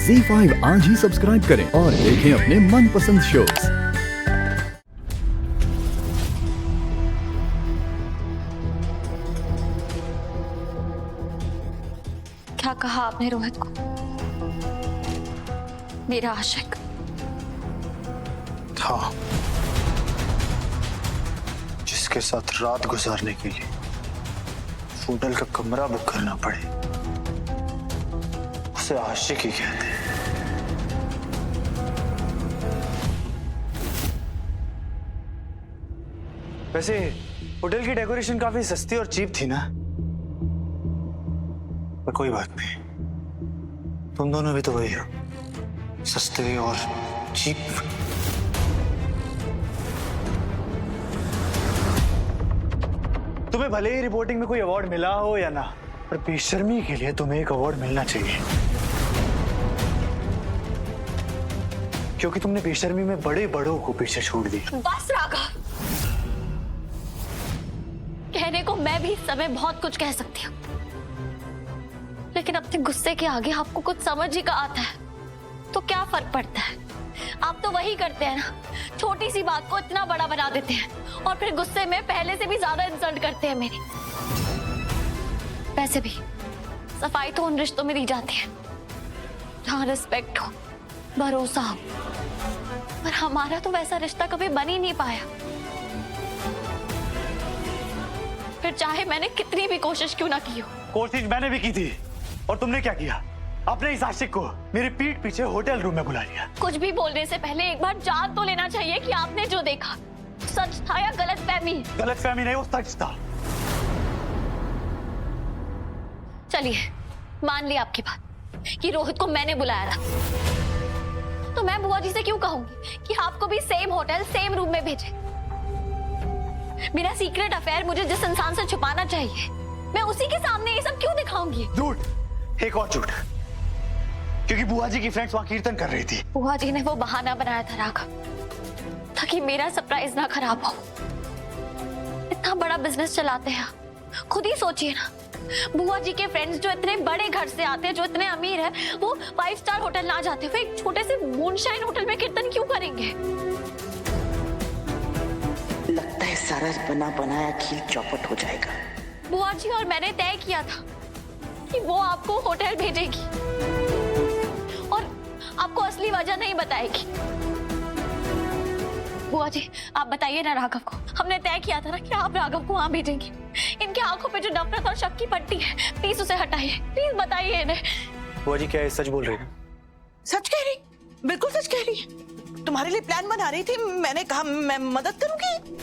ZEE5 आज ही subscribe करें और देखें अपने मनपसंद शोज। क्या कहा आपने रोहित को? मेरा आशिक था, जिसके साथ रात गुजारने के लिए होटल का कमरा बुक करना पड़े, उसे आशिक ही कहते हैं। वैसे होटल की डेकोरेशन काफी सस्ती और चीप थी ना, पर कोई बात नहीं, तुम दोनों भी तो वही हो, सस्ते और चीप। तुम्हें भले ही रिपोर्टिंग में कोई अवार्ड मिला हो या ना, पर बेशर्मी के लिए तुम्हें एक अवार्ड मिलना चाहिए, क्योंकि तुमने बेशर्मी में बड़े बड़ों को पीछे छोड़ दिया। बस राघव, कहने को मैं भी इस समय बहुत कुछ कह सकती हूँ, लेकिन अपने गुस्से के आगे आपको कुछ समझ ही का आता है तो क्या फर्क पड़ता है? आप तो वही करते हैं ना, छोटी सी बात को इतना बड़ा बना देते हैं और फिर गुस्से में पहले से भी ज्यादा इंसल्ट करते हैं मेरी। वैसे भी सफाई तो उन रिश्तों में दी जाती है जहाँ रिस्पेक्ट हो, भरोसा हो, पर हमारा तो वैसा रिश्ता कभी बन ही नहीं पाया। फिर चाहे मैंने कितनी भी कोशिश क्यों ना की हो। कोशिश मैंने भी की थी, और तुमने क्या किया? अपने इस आशिक को मेरे पीठ पीछे होटल रूम में बुला लिया। कुछ भी बोलने से पहले एक बार जान तो लेना चाहिए कि आपने जो देखा सच था या गलतफहमी। गलतफहमी नहीं, वो सच था। चलिए मान ली आपकी बात कि रोहित को मैंने बुलाया था, तो मैं बुआ जी से क्यों कहूंगी कि आपको भी सेम होटल सेम रूम में भेजे? मेरा सीक्रेट अफेयर मुझे जिस इंसान से छुपाना चाहिए, मैं उसी के सामने ये सब क्यों दिखाऊंगी? झूठ, एक और झूठ, क्योंकि बुआ जी की फ्रेंड्स वहां कीर्तन कर रही थी। बुआ जी ने वो बहाना बनाया था राघव, ताकि मेरा सरप्राइज ना खराब हो। इतना बड़ा बिजनेस चलाते हैं, खुद ही सोचिए ना, बुआ जी के फ्रेंड्स जो इतने बड़े घर से आते हैं, जो इतने अमीर हैं, वो 5 स्टार होटल ना जाते हुए एक छोटे से मूनशाइन होटल में कीर्तन क्यों करेंगे? लगता है सारा बना बनाया खेल चौपट हो जाएगा। बुआ जी और मैंने तय किया था कि वो आपको होटल भेजेगी और आपको असली वजह नहीं बताएगी। बुआ जी आप बताइए ना राघव को, हमने तय किया था ना कि आप राघव को वहां भेजेंगी। इनके आंखों पे जो नफरत और शक की पट्टी है, प्लीज उसे हटाइए, प्लीज बताइए इन्हें। बुआ जी क्या सच बोल रही है? सच कह रही, बिल्कुल सच कह रही। तुम्हारे लिए प्लान बना रही थी, मैंने कहा मैं मदद करूंगी।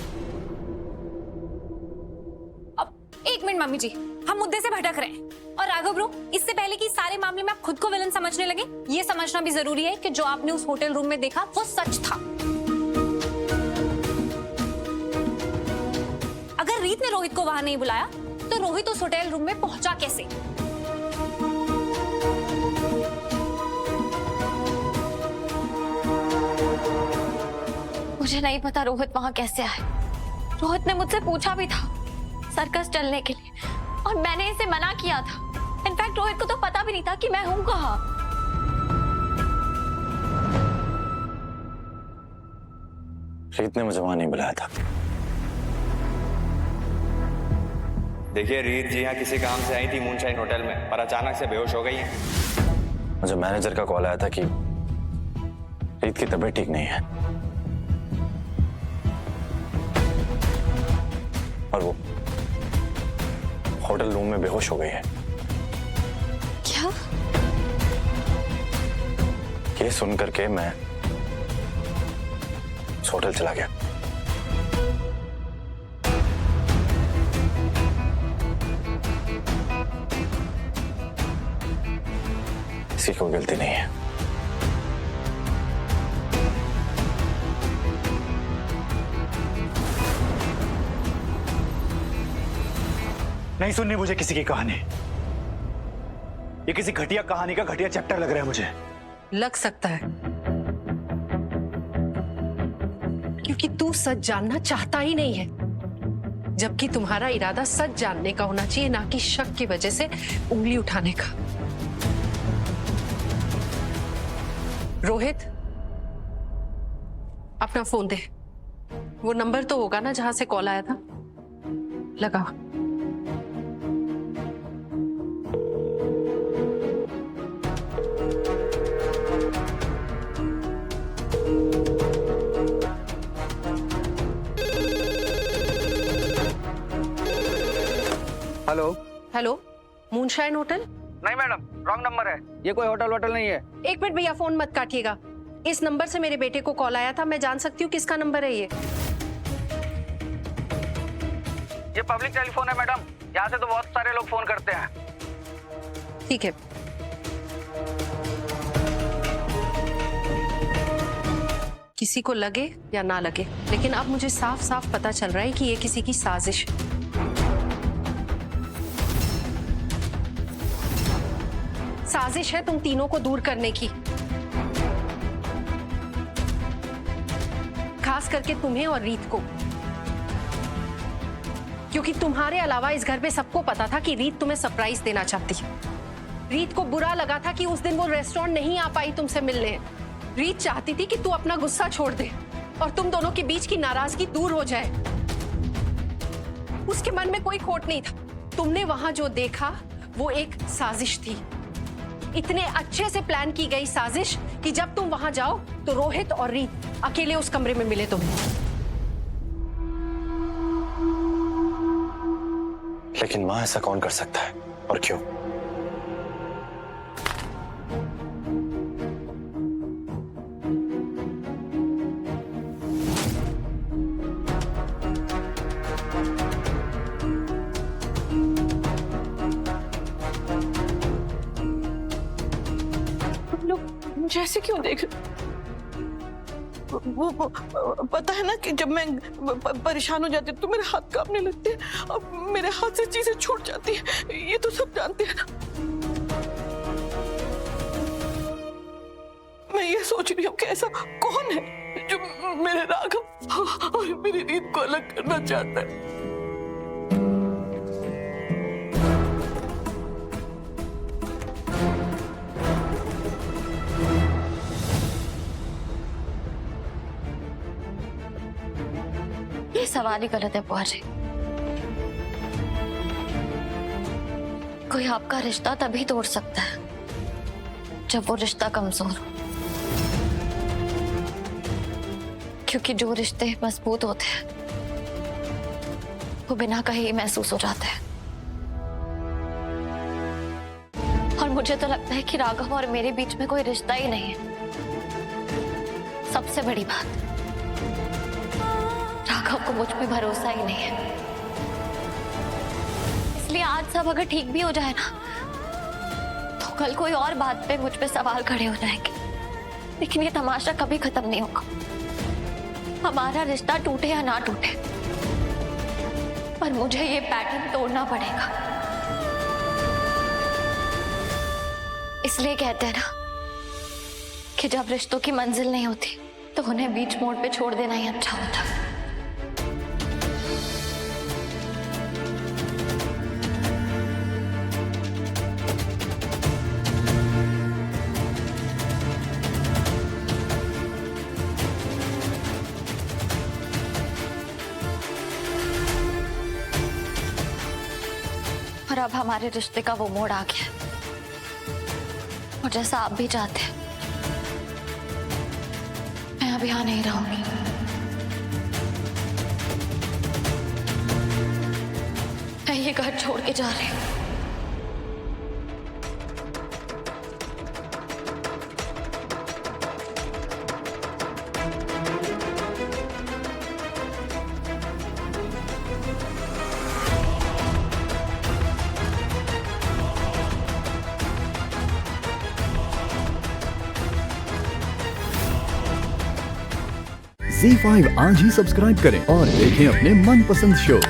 एक मिनट मम्मी जी, हम मुद्दे से भटक रहे हैं। और राघव ब्रो, इससे पहले कि सारे मामले में आप खुद को विलन समझने लगे, ये समझना भी जरूरी है कि जो आपने उस होटल रूम में देखा वो सच था। अगर रीत ने रोहित को वहां नहीं बुलाया तो रोहित उस होटल रूम में पहुंचा कैसे? मुझे नहीं पता रोहित वहां कैसे आए। रोहित ने मुझसे पूछा भी था सर्कस चलने के लिए, और मैंने इसे मना किया था। इनफैक्ट रोहित को तो पता भी नहीं था कि मैं हूं कहाँ। रीत ने मुझे वहां नहीं बुलाया था। देखिए रीत जी यहाँ किसी काम से आई थी मूनशाइन होटल में, पर अचानक से बेहोश हो गई है। मुझे मैनेजर का कॉल आया था कि रीत की तबीयत ठीक नहीं है और वो होटल रूम में बेहोश हो गई है। क्या? ये सुनकर के मैं उस होटल चला गया। इसकी कोई गलती नहीं है। नहीं सुननी मुझे किसी की कहानी, ये किसी घटिया कहानी का घटिया चैप्टर लग रहा है मुझे। लग सकता है, क्योंकि तू सच जानना चाहता ही नहीं है, जबकि तुम्हारा इरादा सच जानने का होना चाहिए, ना कि शक की वजह से उंगली उठाने का। रोहित, अपना फोन दे। वो नंबर तो होगा ना जहां से कॉल आया था? लगा। हेलो। Hello, moonshine hotel? नहीं मैडम, रॉन्ग नंबर है। ये कोई होटल वोटल नहीं है। एक मिनट भैया, फोन मत काटिएगा। इस नंबर से मेरे बेटे को कॉल आया था, मैं जान सकती हूँ किसका नंबर है ये? ये पब्लिक टेलीफोन है मैडम, यहाँ से तो बहुत सारे लोग फोन करते हैं। ठीक है। किसी को लगे या ना लगे, लेकिन अब मुझे साफ साफ पता चल रहा है कि ये किसी की साजिश है। साजिश है तुम तीनों को दूर करने की, खास करके तुम्हें और रीत को, क्योंकि तुम्हारे अलावा इस घर पे सबको पता था कि रीत तुम्हें सरप्राइज देना चाहती है। रीत को बुरा लगा था कि उस दिन वो रेस्टोरेंट नहीं आ पाई तुमसे मिलने। रीत चाहती थी कि तू अपना गुस्सा छोड़ दे और तुम दोनों के बीच की नाराजगी दूर हो जाए। उसके मन में कोई खोट नहीं था। तुमने वहां जो देखा वो एक साजिश थी, इतने अच्छे से प्लान की गई साजिश कि जब तुम वहां जाओ तो रोहित और रीत अकेले उस कमरे में मिले तुम्हें। लेकिन माँ, ऐसा कौन कर सकता है और क्यों? जैसे क्यों देख? वो पता है ना कि जब मैं परेशान हो जाती हूँ तो मेरे हाथ कांपने लगते हैं और मेरे हाथ से चीजें छूट जाती हैं। ये तो सब जानते हैं ना। मैं ये सोच रही हूँ कि ऐसा कौन है जो मेरे राघव और मेरी रीत को अलग करना चाहता है। ये सवाल ही गलत है बुआ जी। कोई आपका रिश्ता तभी तोड़ सकता है जब वो रिश्ता कमजोर हो, क्योंकि जो रिश्ते मजबूत होते हैं वो बिना कहे ही महसूस हो जाते हैं। और मुझे तो लगता है कि राघव और मेरे बीच में कोई रिश्ता ही नहीं है। सबसे बड़ी बात, राघव को मुझ पे भरोसा ही नहीं है। इसलिए आज सब अगर ठीक भी हो जाए ना, तो कल कोई और बात पे मुझ पे सवाल खड़े हो जाएंगे। लेकिन ये तमाशा कभी खत्म नहीं होगा। हमारा रिश्ता टूटे या ना टूटे, पर मुझे ये पैटर्न तोड़ना पड़ेगा। इसलिए कहते हैं ना कि जब रिश्तों की मंजिल नहीं होती तो उन्हें बीच मोड़ पे छोड़ देना ही अच्छा होता है। और अब हमारे रिश्ते का वो मोड़ आ गया, और जैसा आप भी चाहते हैं, मैं अब यहाँ नहीं रहूंगी। मैं ये घर छोड़ के जा रही हूँ। ZEE5 आज ही सब्सक्राइब करें और देखें अपने मनपसंद शोज